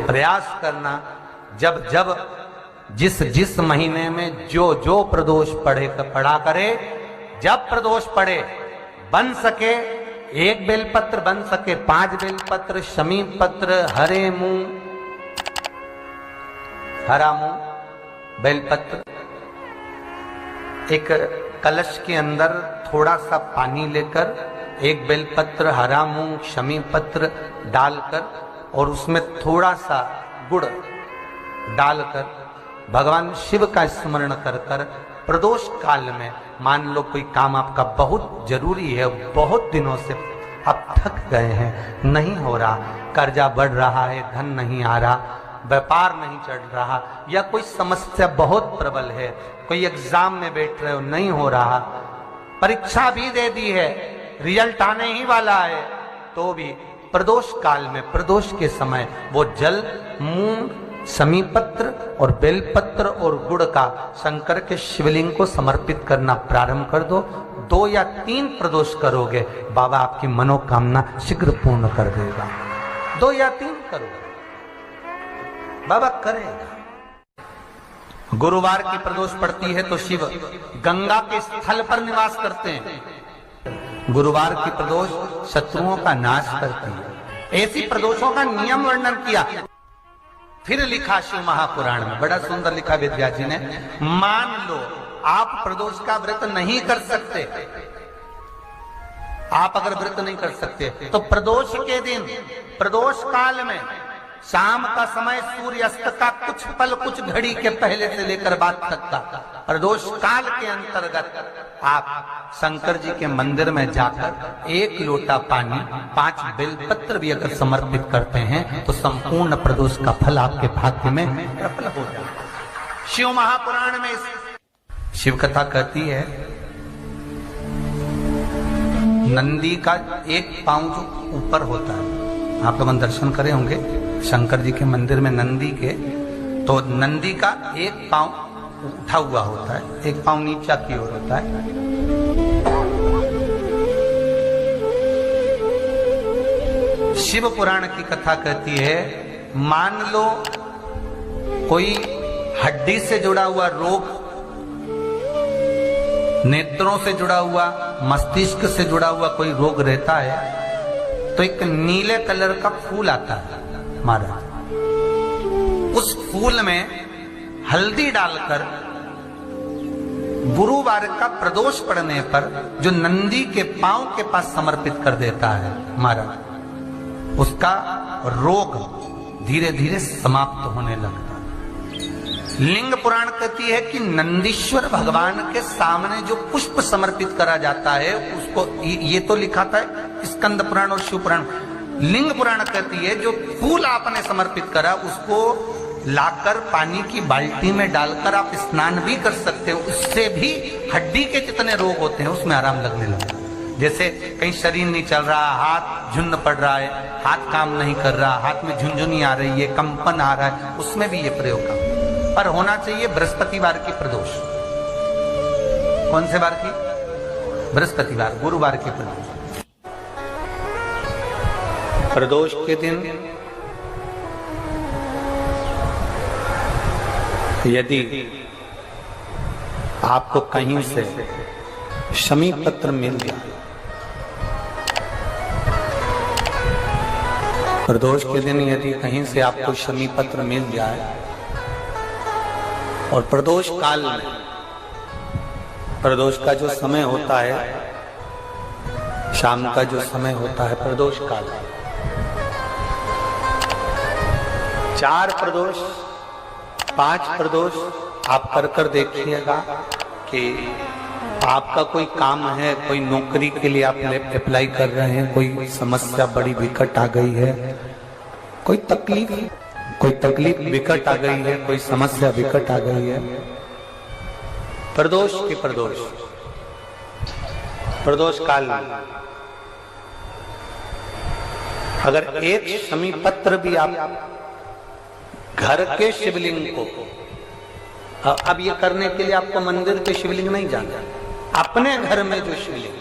प्रयास करना, जब जब जिस जिस महीने में जो जो प्रदोष पढ़ा करे, जब प्रदोष पढ़े बन सके 1 बेलपत्र, बन सके 5 बेलपत्र, शमी पत्र, हरे मूंग, हरा मूंग, बेलपत्र, एक कलश के अंदर थोड़ा सा पानी लेकर 1 बेलपत्र, हरा मूंग, शमी पत्र डालकर और उसमें थोड़ा सा गुड़ डालकर भगवान शिव का स्मरण कर कर प्रदोष काल में, मान लो कोई काम आपका बहुत जरूरी है, बहुत दिनों से आप थक गए हैं, नहीं हो रहा, कर्जा बढ़ रहा है, धन नहीं आ रहा, व्यापार नहीं चढ़ रहा, या कोई समस्या बहुत प्रबल है, कोई एग्जाम में बैठ रहे हो नहीं हो रहा, परीक्षा भी दे दी है, रिजल्ट आने ही वाला है, तो भी प्रदोष काल में, प्रदोष के समय वो जल, मूंग, शमी पत्र और बेलपत्र और गुड़ का शंकर के शिवलिंग को समर्पित करना प्रारंभ कर दो। 2 या 3 प्रदोष करोगे, बाबा आपकी मनोकामना शीघ्र पूर्ण कर देगा। 2 या 3 करोगे, बाबा करेगा। गुरुवार की प्रदोष पड़ती है तो शिव गंगा के स्थल पर निवास करते हैं। गुरुवार की प्रदोष शत्रुओं का नाश करती है। ऐसी प्रदोषों का नियम वर्णन किया, फिर लिखा शिव महापुराण में, बड़ा सुंदर लिखा विद्यार्थी जी ने। मान लो आप प्रदोष का व्रत नहीं कर सकते, आप अगर व्रत नहीं कर सकते तो प्रदोष के दिन, प्रदोष काल में शाम का समय सूर्यास्त का कुछ पल, कुछ घड़ी के पहले से लेकर बाद तक का प्रदोष काल के अंतर्गत आप शंकर जी के मंदिर में जाकर 1 लोटा पानी, 5 बेलपत्र भी अगर समर्पित करते हैं तो संपूर्ण प्रदोष का फल आपके भाग्य में प्रबल हो जाए। शिव महापुराण में शिव कथा कहती है, नंदी का 1 पांव जो ऊपर होता है, आप लोग दर्शन करे होंगे शंकर जी के मंदिर में नंदी के, तो नंदी का 1 पांव उठा हुआ होता है, 1 पांव नीचा की ओर होता है। शिव पुराण की कथा कहती है, मान लो कोई हड्डी से जुड़ा हुआ रोग, नेत्रों से जुड़ा हुआ, मस्तिष्क से जुड़ा हुआ कोई रोग रहता है, तो एक नीले कलर का फूल आता है महाराज, उस फूल में हल्दी डालकर गुरुवार का प्रदोष पड़ने पर जो नंदी के पांव के पास समर्पित कर देता है महाराज, उसका रोग धीरे धीरे समाप्त होने लगता है। लिंग पुराण कहती है कि नंदीश्वर भगवान के सामने जो पुष्प समर्पित करा जाता है उसको, ये तो लिखा था स्कंद पुराण और शिव पुराण, लिंग पुराण कहती है जो फूल आपने समर्पित करा उसको लाकर पानी की बाल्टी में डालकर आप स्नान भी कर सकते हो, उससे भी हड्डी के जितने रोग होते हैं उसमें आराम लगने लगता है। जैसे कहीं शरीर नहीं चल रहा, हाथ झुन्न पड़ रहा है, हाथ काम नहीं कर रहा, हाथ में झुनझुनी आ रही है, कंपन आ रहा है, उसमें भी ये प्रयोग काम पर होना चाहिए। बृहस्पतिवार की प्रदोष, कौन से बार की? बृहस्पतिवार, गुरुवार की प्रदोष। प्रदोष के दिन यदि आपको कहीं से शमी पत्र मिल गया, प्रदोष के दिन यदि कहीं से आपको शमी पत्र मिल जाए और प्रदोष काल में, प्रदोष का जो समय होता है, शाम का जो समय होता है प्रदोष काल, 4 प्रदोष 5 प्रदोष आप कर कर देखिएगा कि आपका कोई काम है, कोई नौकरी के लिए आप अप्लाई कर रहे हैं, कोई समस्या बड़ी विकट आ गई है, कोई तकलीफ विकट आ गई है, कोई समस्या विकट आ गई है, प्रदोष की प्रदोष काल में अगर एक शमी पत्र भी आप घर के शिवलिंग को, अब ये करने के लिए आपको मंदिर के शिवलिंग नहीं जाना, अपने घर में जो शिवलिंग,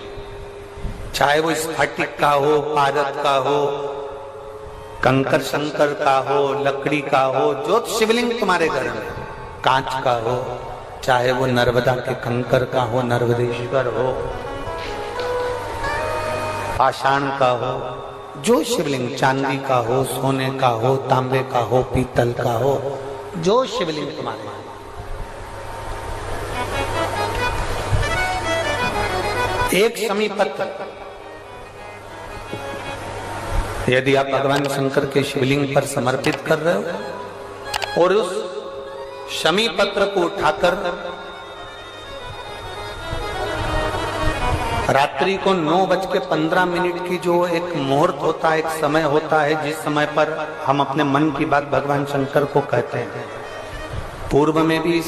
चाहे वो स्फटिक का हो, पारद का हो, कंकर शंकर का हो, लकड़ी का हो, जो शिवलिंग तुम्हारे घर में, कांच का हो, चाहे वो नर्मदा के कंकर का हो, नर्मदेश्वर हो, पाषाण का हो, जो शिवलिंग, चांदी का हो, सोने का हो, तांबे का हो, पीतल का हो, जो शिवलिंग तुम्हारे, एक शमी पत्र यदि आप भगवान शंकर के शिवलिंग पर समर्पित कर रहे हो और उस शमी पत्र को उठाकर रात्रि को 9:15 की जो एक मुहूर्त होता है, एक समय होता है, जिस समय पर हम अपने मन की बात भगवान शंकर को कहते हैं, पूर्व में भी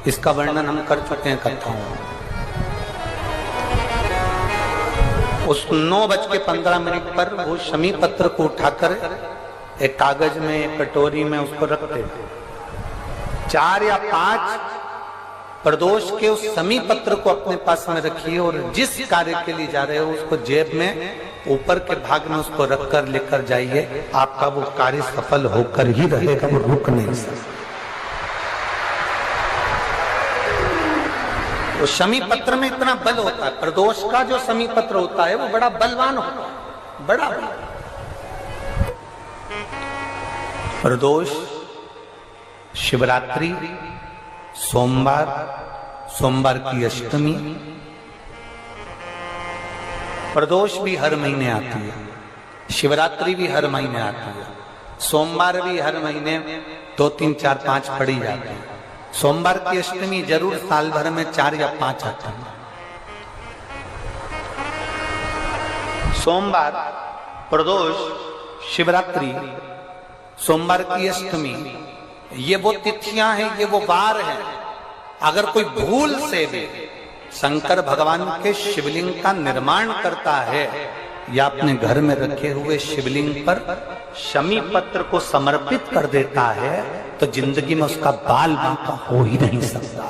इसका वर्णन हम कर चुके हैं कथाओं में। उस 9:15 पर वो शमी पत्र को उठाकर एक कागज में, एक कटोरी में उसको रखते हैं। 4 या 5 प्रदोष के उस शमी पत्र को अपने पास में रखिए और जिस कार्य के लिए जा रहे हो उसको जेब में ऊपर के भाग में उसको रखकर लेकर जाइए। आपका वो कार्य सफल होकर ही रहेगा, वो रुक नहीं सकता। तो शमी पत्र में इतना बल होता है, प्रदोष का जो शमी पत्र होता है वो बड़ा बलवान होता है, बड़ा प्रदोष, शिवरात्रि, सोमवार की अष्टमी, प्रदोष भी हर महीने आती है, शिवरात्रि भी हर महीने आती है, सोमवार भी हर महीने 2, 3, 4, 5 पड़ी जाती है। सोमवार की अष्टमी जरूर साल भर में 4 या 5 आती है। सोमवार, प्रदोष, शिवरात्रि, सोमवार की अष्टमी, ये वो तिथियां हैं, ये वो वार हैं। अगर कोई भूल से भी शंकर भगवान के शिवलिंग का निर्माण करता है या अपने घर में रखे हुए शिवलिंग पर शमी पत्र को समर्पित कर देता है तो जिंदगी में उसका बाल बांका हो ही नहीं सकता।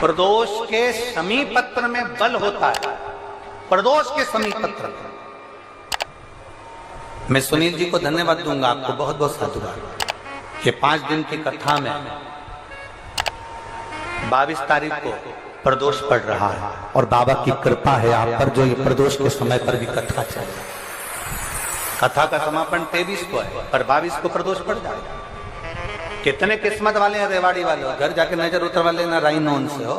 प्रदोष के शमी पत्र में बल होता है, प्रदोष के शमी पत्र में। मैं सुनील जी को धन्यवाद दूंगा, आपको बहुत बहुत साधुवाद। ये 5 दिन की कथा में 22 तारीख को प्रदोष पड़ रहा है और बाबा की कृपा है आप पर, जो ये प्रदोष के समय पर भी कथा चल रही है। कथा का समापन 23 को है पर 22 को प्रदोष पड़ जाएगा। कितने किस्मत वाले हैं रेवाड़ी वाले, घर जाके नजर उतरवा लेना राइनोन से हो।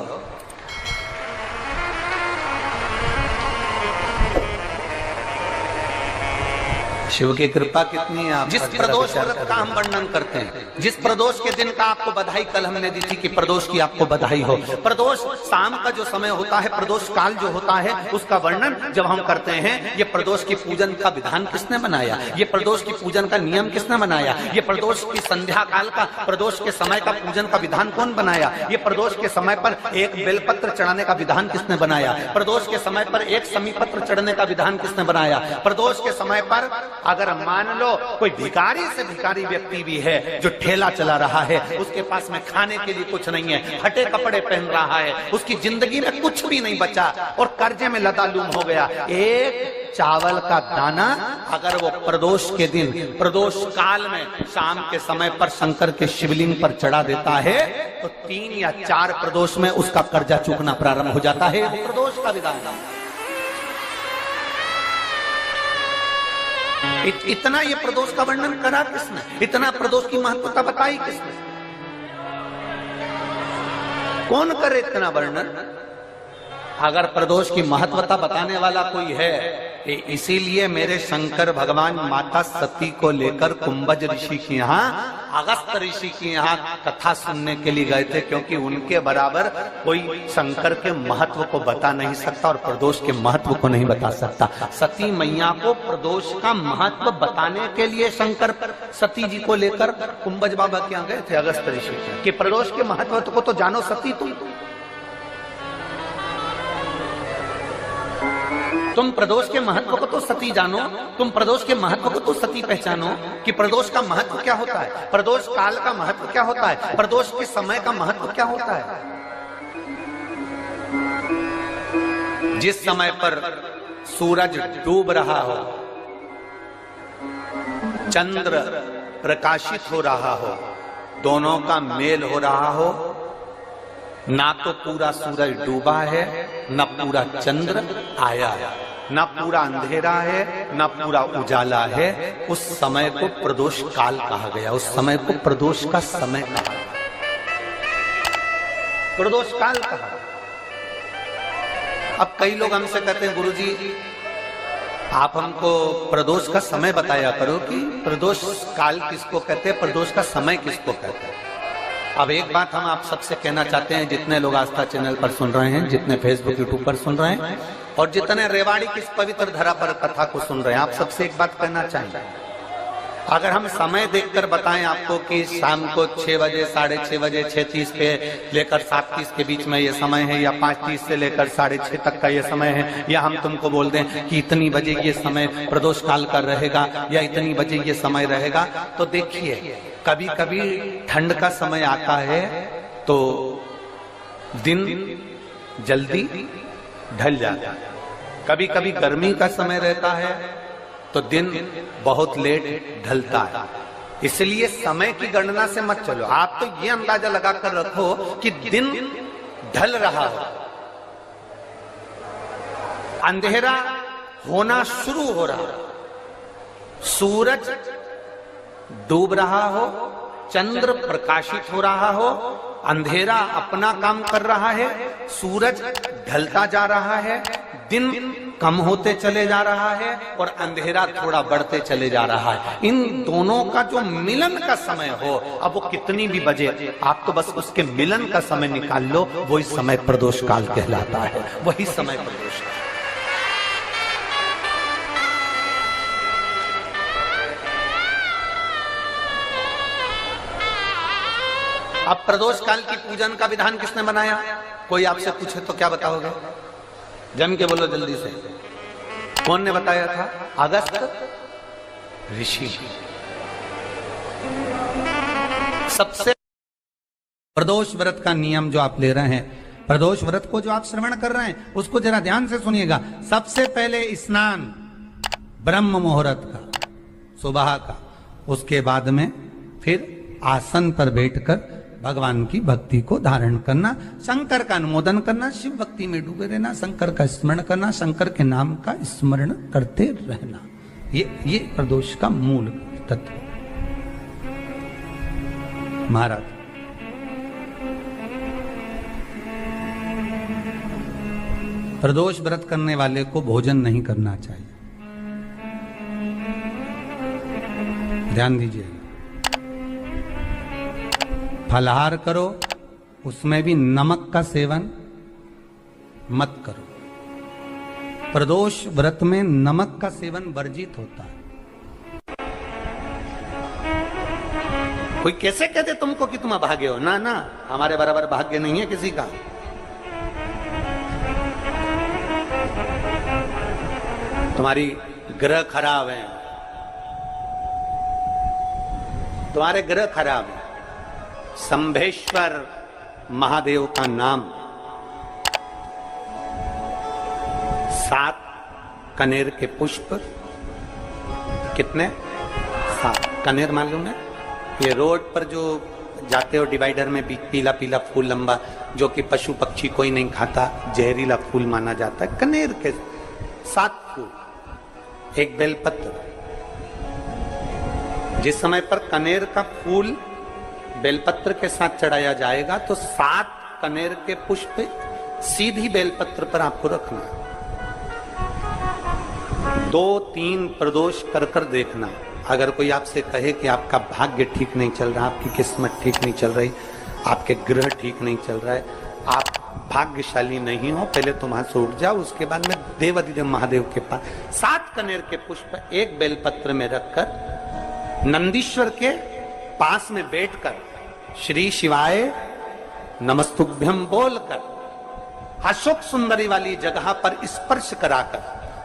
शिव की कृपा कितनी है। जिस प्रदोष व्रत का हम वर्णन करते हैं, जिस प्रदोष के दिन का आपको बधाई कल हमने दी थी कि प्रदोष की आपको बधाई हो, प्रदोष शाम का जो समय होता है, प्रदोष काल जो होता है, उसका वर्णन जब हम करते हैं, ये प्रदोष की पूजन का विधान किसने बनाया, ये प्रदोष की पूजन का नियम किसने बनाया, ये प्रदोष की संध्या काल का, प्रदोष के समय का पूजन का विधान कौन बनाया, ये प्रदोष के समय पर एक बेलपत्र चढ़ाने का विधान किसने बनाया, प्रदोष के समय पर एक शमी पत्र चढ़ने का विधान किसने बनाया। प्रदोष के समय पर अगर मान लो कोई भिखारी से भिखारी व्यक्ति भी है जो ठेला चला रहा है, उसके पास में खाने के लिए कुछ नहीं है, फटे कपड़े पहन रहा है, उसकी जिंदगी में कुछ भी नहीं बचा और कर्जे में लदालूम हो गया, एक चावल का दाना अगर वो प्रदोष के दिन, प्रदोष काल में शाम के समय पर शंकर के शिवलिंग पर चढ़ा देता है तो 3 या 4 प्रदोष में उसका कर्जा चूकना प्रारंभ हो जाता है। प्रदोष का विधान इतना ये प्रदोष का वर्णन करा किसने, इतना प्रदोष की महत्वता बताई किसने, कौन करे इतना वर्णन। अगर प्रदोष की महत्वता बताने वाला कोई है, इसीलिए मेरे शंकर भगवान माता सती को लेकर कुंभज ऋषि के यहाँ, अगस्त ऋषि के यहाँ कथा सुनने के लिए गए थे, क्योंकि उनके बराबर कोई शंकर के महत्व को बता नहीं सकता और प्रदोष के महत्व को नहीं बता सकता। सती मैया को प्रदोष का महत्व बताने के लिए शंकर सती जी को लेकर कुंभज बाबा के यहाँ गए थे, अगस्त ऋषि, कि प्रदोष के महत्व को तो जानो सती, तुम प्रदोष के महत्व को तो सती जानो, तुम प्रदोष के महत्व को तो सती पहचानो कि प्रदोष का महत्व क्या होता है, प्रदोष काल का महत्व क्या होता है, प्रदोष के समय का महत्व क्या होता है। जिस समय पर सूरज डूब रहा हो, चंद्र प्रकाशित हो रहा हो, दोनों का मेल हो रहा हो, ना तो पूरा सूरज डूबा है, ना पूरा चंद्र आया है, ना पूरा अंधेरा है, ना पूरा उजाला है, उस समय को प्रदोष काल कहा गया। उस समय को प्रदोष का समय कहा, प्रदोष काल कहा। अब कई लोग हमसे कहते हैं गुरुजी आप हमको प्रदोष का समय बताया करो कि प्रदोष काल किसको कहते हैं, प्रदोष का समय किसको कहते हैं। अब एक बात हम आप सबसे कहना चाहते हैं, जितने लोग आस्था चैनल पर सुन रहे हैं, जितने फेसबुक यूट्यूब पर सुन रहे हैं और जितने रेवाड़ी की इस पवित्र धरा पर कथा को सुन रहे हैं, आप सबसे एक बात कहना चाहेंगे, अगर हम समय देखकर बताएं आपको कि शाम को 6 बजे, 6:30 बजे, 6:30 पे लेकर 7:30 के बीच में ये समय है, या 5:30 से लेकर 6:30 तक का ये समय है, या हम तुमको बोल दें कि इतनी बजे ये समय प्रदोष काल का रहेगा या इतनी बजे ये समय रहेगा, तो देखिए कभी कभी ठंड का समय आता है तो दिन जल्दी ढल जाता है, कभी कभी गर्मी का समय रहता है तो दिन बहुत लेट ढलता है। इसलिए समय की गणना से मत चलो, आप तो ये अंदाजा लगाकर रखो कि दिन ढल रहा हो, अंधेरा होना शुरू हो रहा हो, सूरज डूब रहा हो, चंद्र प्रकाशित हो रहा हो, अंधेरा अपना काम कर रहा है, सूरज ढलता जा रहा है, दिन कम होते चले जा रहा है और अंधेरा थोड़ा बढ़ते चले जा रहा है। इन दोनों का जो मिलन का समय हो, अब वो कितनी भी बजे, आप तो बस उसके मिलन का समय निकाल लो, वही समय प्रदोष काल कहलाता है, वही समय प्रदोष काल। अब प्रदोष काल की पूजन का विधान किसने बनाया? कोई आपसे पूछे तो क्या बताओगे? जम के बोलो जल्दी से, कौन ने बताया था? अगस्त ऋषि। सबसे प्रदोष व्रत का नियम जो आप ले रहे हैं, प्रदोष व्रत को जो आप श्रवण कर रहे हैं उसको जरा ध्यान से सुनिएगा। सबसे पहले स्नान ब्रह्म मुहूर्त का, सुबह का, उसके बाद में फिर आसन पर बैठकर भगवान की भक्ति को धारण करना, शंकर का अनुमोदन करना, शिव भक्ति में डूबे रहना, शंकर का स्मरण करना, शंकर के नाम का स्मरण करते रहना, ये प्रदोष का मूल तत्व। महाराज प्रदोष व्रत करने वाले को भोजन नहीं करना चाहिए, ध्यान दीजिए। फलाहार करो, उसमें भी नमक का सेवन मत करो। प्रदोष व्रत में नमक का सेवन वर्जित होता है। कोई कैसे कहते तुमको कि तुम अभागे हो? ना ना, हमारे बराबर भाग्य नहीं है किसी का। तुम्हारी ग्रह खराब है, तुम्हारे ग्रह खराब है। शंभेश्वर महादेव का नाम 7 कनेर के पुष्प, कितने? 7 कनेर मालूम है? ये रोड पर जो जाते हो डिवाइडर में पीला पीला फूल लंबा, जो कि पशु पक्षी कोई नहीं खाता, जहरीला फूल माना जाता है। कनेर के 7 फूल, एक बेलपत्र। जिस समय पर कनेर का फूल बेलपत्र के साथ चढ़ाया जाएगा तो 7 कनेर के पुष्प सीधी बेलपत्र पर आपको रखना। 2-3 प्रदोष कर कर देखना। अगर कोई आपसे कहे कि आपका भाग्य ठीक नहीं चल रहा, आपकी किस्मत ठीक नहीं चल रही, आपके ग्रह ठीक नहीं चल रहा है, आप भाग्यशाली नहीं हो, पहले तुम वहां से उठ जाओ, उसके बाद में देवाधिदेव महादेव के पास 7 कनेर के पुष्प एक बेलपत्र में रखकर नंदीश्वर के पास में बैठकर श्री शिवाय नमस्तुभ्यम बोलकर अशोक सुंदरी वाली जगह पर स्पर्श कराकर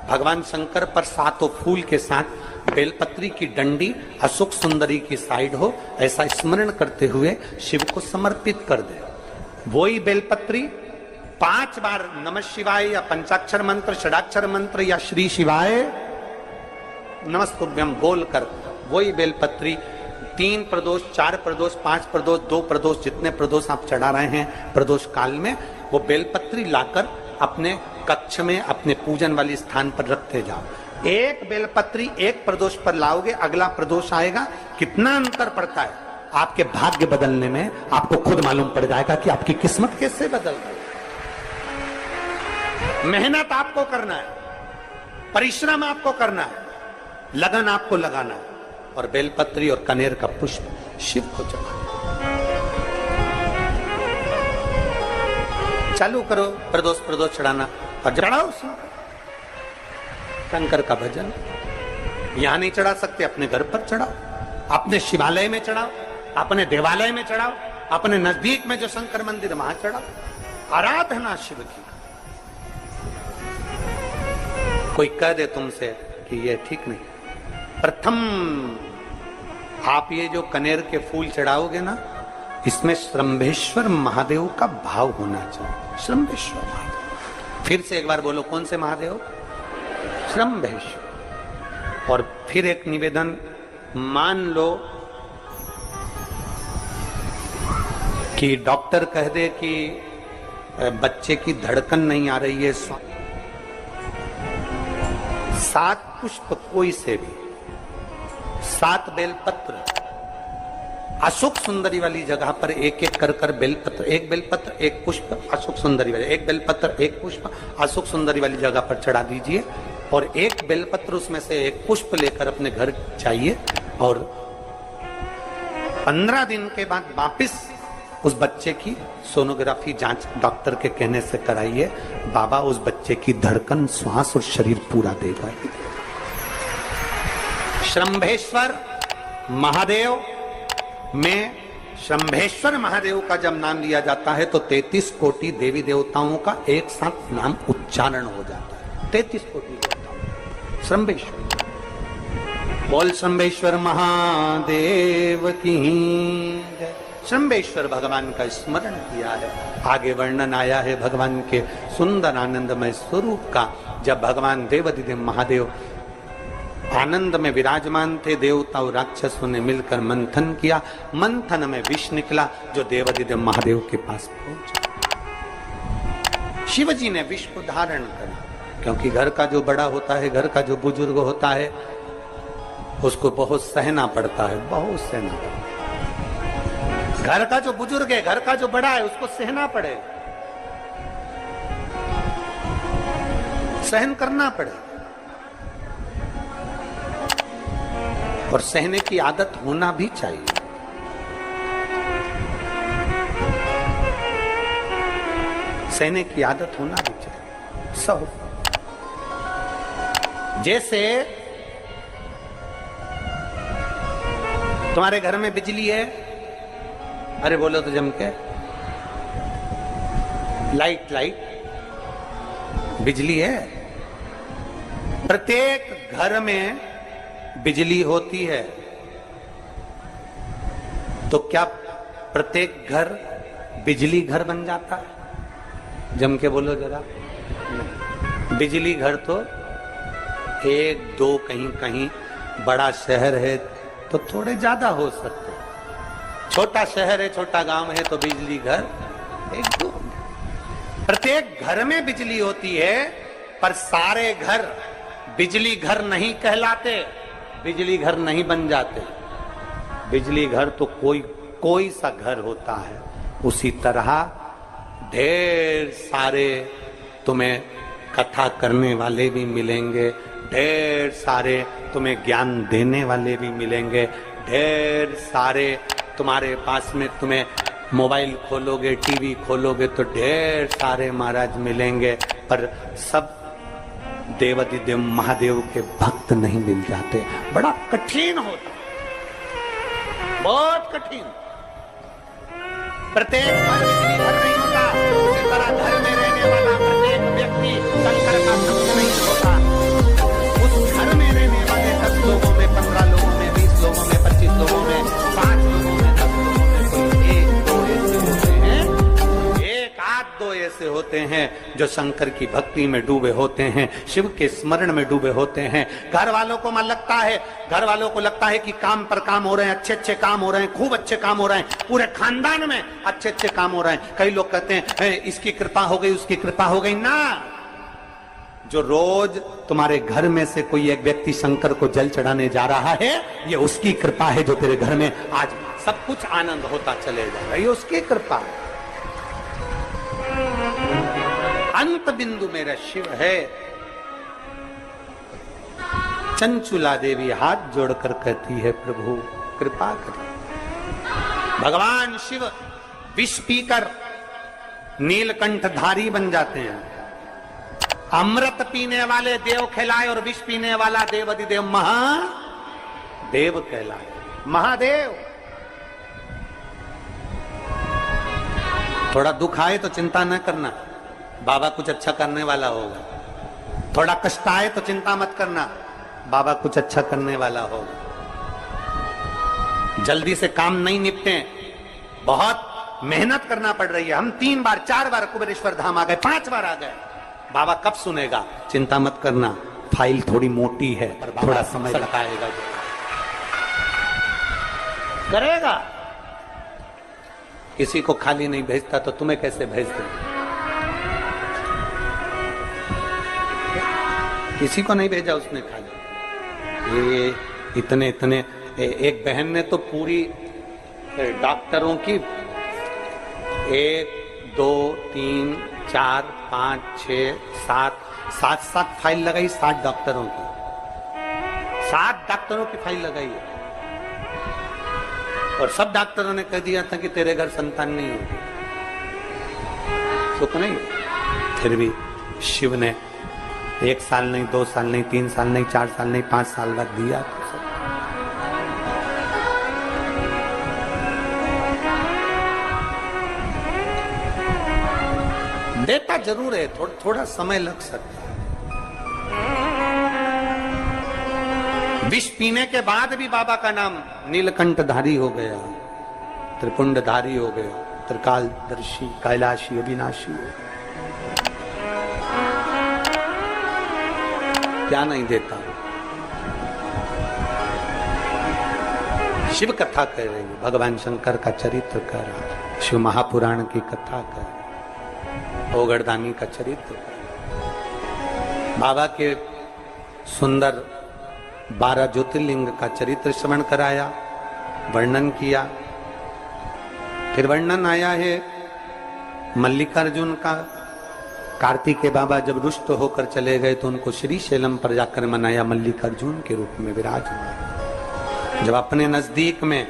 भगवान शंकर पर 7 फूल के साथ बेलपत्री की डंडी अशोक सुंदरी की साइड हो, ऐसा स्मरण करते हुए शिव को समर्पित कर दे। वही बेलपत्री 5 बार नमः शिवाय या पंचाक्षर मंत्र, षडाक्षर मंत्र या श्री शिवाय नमस्तुभ्यम बोलकर वही बेलपत्री 3 प्रदोष, 4 प्रदोष, 5 प्रदोष, 2 प्रदोष, जितने प्रदोष आप चढ़ा रहे हैं प्रदोष काल में, वो बेलपत्री लाकर अपने कक्ष में अपने पूजन वाले स्थान पर रखते जाओ। एक बेलपत्री एक प्रदोष पर लाओगे, अगला प्रदोष आएगा, कितना अंतर पड़ता है आपके भाग्य बदलने में, आपको खुद मालूम पड़ जाएगा कि आपकी किस्मत कैसे बदल गई। मेहनत आपको करना है, परिश्रम आपको करना है, लगन आपको लगाना है, और बेलपत्री और कनेर का पुष्प शिव को चढ़ाना। चालू करो प्रदोष प्रदोष चढ़ाना और चढ़ाओ शंकर का भजन। यहां नहीं चढ़ा सकते, अपने घर पर चढ़ाओ, अपने शिवालय में चढ़ाओ, अपने देवालय में चढ़ाओ, अपने नजदीक में जो शंकर मंदिर वहां चढ़ाओ। आराधना शिव की। कोई कह दे तुमसे कि ये ठीक नहीं, प्रथम आप ये जो कनेर के फूल चढ़ाओगे ना, इसमें श्रंभेश्वर महादेव का भाव होना चाहिए। श्रंभेश्वर महादेव, फिर से एक बार बोलो, कौन से महादेव? श्रंभेश्वर। और फिर एक निवेदन, मान लो कि डॉक्टर कह दे कि बच्चे की धड़कन नहीं आ रही है, 7 पुष्प कोई से भी, 7 बेलपत्र अशोक सुंदरी वाली जगह पर एक एक कर बेलपत्र, एक बेलपत्र एक पुष्प अशोक सुंदरी वाली, एक बेलपत्र एक पुष्प अशोक सुंदरी वाली जगह पर चढ़ा दीजिए, और एक बेलपत्र उसमें से एक पुष्प लेकर अपने घर जाइए, और 15 दिन के बाद वापिस उस बच्चे की सोनोग्राफी जांच डॉक्टर के कहने से कराइए। बाबा उस बच्चे की धड़कन, श्वास और शरीर पूरा देगा। श्रंभेश्वर महादेव में, श्रंभेश्वर महादेव का जब नाम लिया जाता है तो 33 कोटि देवी देवताओं का एक साथ नाम उच्चारण हो जाता है। 33 कोटि देवताओं। श्रंभेश्वर, बोल श्रंभेश्वर महादेव की जय। श्रंभेश्वर भगवान का स्मरण किया है। आगे वर्णन आया है भगवान के सुंदर आनंदमय स्वरूप का। जब भगवान देवाधिदेव महादेव आनंद में विराजमान थे, देवता और राक्षसों ने मिलकर मंथन किया, मंथन में विष निकला जो देवाधिदेव महादेव के पास पहुंचा। शिवजी ने विष को धारण करा, क्योंकि घर का जो बड़ा होता है, घर का जो बुजुर्ग होता है, उसको बहुत सहना पड़ता है, बहुत सहना पड़ता है। घर का जो बुजुर्ग है, घर का जो बड़ा है, उसको सहना पड़े, सहन करना पड़े, और सहने की आदत होना भी चाहिए। सहने की आदत होना भी चाहिए। सब जैसे तुम्हारे घर में बिजली है, अरे बोलो तो जम के, लाइट बिजली है। प्रत्येक घर में बिजली होती है, तो क्या प्रत्येक घर बिजली घर बन जाता है? जम के बोलो जरा। बिजली घर तो 1 2 कहीं कहीं, बड़ा शहर है तो थोड़े ज्यादा हो सकते, छोटा शहर है, छोटा गांव है तो बिजली घर 1 2। प्रत्येक घर में बिजली होती है, पर सारे घर बिजली घर नहीं कहलाते, बिजली घर नहीं बन जाते। बिजली घर तो कोई सा घर होता है। उसी तरह ढेर सारे तुम्हें कथा करने वाले भी मिलेंगे, ढेर सारे तुम्हें ज्ञान देने वाले भी मिलेंगे, ढेर सारे तुम्हारे पास में, तुम्हें मोबाइल खोलोगे, टीवी खोलोगे तो ढेर सारे महाराज मिलेंगे, पर सब देवाधिदेव महादेव के भक्त नहीं मिल जाते। बड़ा कठिन होता, बहुत कठिन। प्रत्येक घर बिजली घर नहीं होता, उसी तरह घर में रहने वाला प्रत्येक व्यक्ति शंकर का भक्त नहीं होता। उस घर में रहने वाले 10 लोगों में, 15 लोगों में, 20 लोगों में, 25 लोगों में, 5 लोगों में, 10 लोगों में कोई 1 2 ऐसे होते हैं, 1 आध 2 ऐसे होते होते हैं जो शंकर की भक्ति में डूबे होते हैं, शिव के स्मरण में डूबे होते हैं। घर वालों को मन लगता है, घर वालों को लगता है कि काम पर काम हो रहे हैं, अच्छे अच्छे काम हो रहे हैं, खूब अच्छे काम हो रहे हैं, पूरे खानदान में अच्छे अच्छे काम हो रहे हैं। कई लोग कहते हैं इसकी कृपा हो गई, उसकी कृपा हो गई। ना, जो रोज तुम्हारे घर में से कोई एक व्यक्ति शंकर को जल चढ़ाने जा रहा है, ये उसकी कृपा है जो तेरे घर में आज सब कुछ आनंद होता चले जा रहा है, ये उसकी कृपा है। अंत बिंदु मेरा शिव है। चंचुला देवी हाथ जोड़कर कहती है, प्रभु कृपा करिए। भगवान शिव विष पीकर नीलकंठधारी बन जाते हैं। अमृत पीने वाले देव कहलाए और विष पीने वाला देव अधिदेव महादेव कहलाए। महादेव। थोड़ा दुख आए तो चिंता न करना, बाबा कुछ अच्छा करने वाला होगा। थोड़ा कष्ट आए तो चिंता मत करना, बाबा कुछ अच्छा करने वाला होगा। जल्दी से काम नहीं निपटे, बहुत मेहनत करना पड़ रही है। हम 3 बार 4 बार कुबेरेश्वर धाम आ गए, 5 बार आ गए, बाबा कब सुनेगा? चिंता मत करना, फाइल थोड़ी मोटी है, पर थोड़ा समय लगाएगा, करेगा। किसी को खाली नहीं भेजता तो तुम्हें कैसे भेज दे? किसी को नहीं भेजा उसने खाली। ये इतने इतने एक बहन ने तो पूरी डॉक्टरों की 1 2 3 4 5 6 7 फाइल लगाई। 7 डॉक्टरों की, 7 डॉक्टरों की फाइल लगाई है। और सब डॉक्टरों ने कह दिया था कि तेरे घर संतान नहीं होगी, सुख नहीं। फिर भी शिव ने 1 साल नहीं, 2 साल नहीं, 3 साल नहीं, 4 साल नहीं, 5 साल बाद दिया। देता जरूर है, थोड़ा समय लग सकता है। विष पीने के बाद भी बाबा का नाम नीलकंठधारी हो गया, त्रिपुंडधारी हो गया, त्रिकालदर्शी, कैलाशी, अविनाशी। क्या नहीं देता? शिव कथा कह रही है, भगवान शंकर का चरित्र कह रहा है, शिव महापुराण की कथा कह रहा है, ओगड़दानी का चरित्र, बाबा के सुंदर 12 ज्योतिर्लिंग का चरित्र श्रवण कराया, वर्णन किया। फिर वर्णन आया है मल्लिकार्जुन का। कार्तिकेय बाबा जब रुष्ट होकर चले गए तो उनको श्री शैलम पर जाकर मनाया, मल्लिकार्जुन के रूप में विराजमान। जब अपने नजदीक में,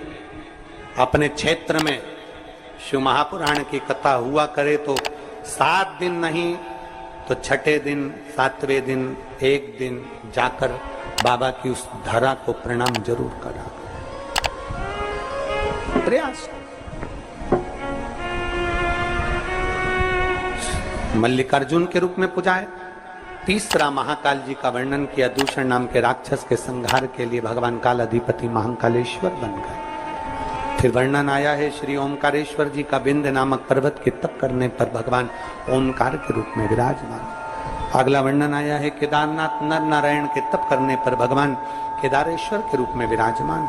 अपने क्षेत्र में शिव महापुराण की कथा हुआ करे तो 7 दिन नहीं तो छठे दिन, 7वें दिन, एक दिन जाकर बाबा की उस धरा को प्रणाम जरूर करा। प्रयास। मल्लिकार्जुन के रूप में पूजाए। तीसरा महाकाल जी का वर्णन किया, दूषण नाम के राक्षस के संहार के लिए भगवान काल अधिपति महाकालेश्वर बन गए। फिर वर्णन आया है श्री ओमकारेश्वर जी का, विंध्य नामक पर्वत के तप करने पर भगवान ओंकार के रूप में विराजमान। अगला वर्णन आया है केदारनाथ नर नारायण के तप करने पर भगवान केदारेश्वर के रूप में विराजमान।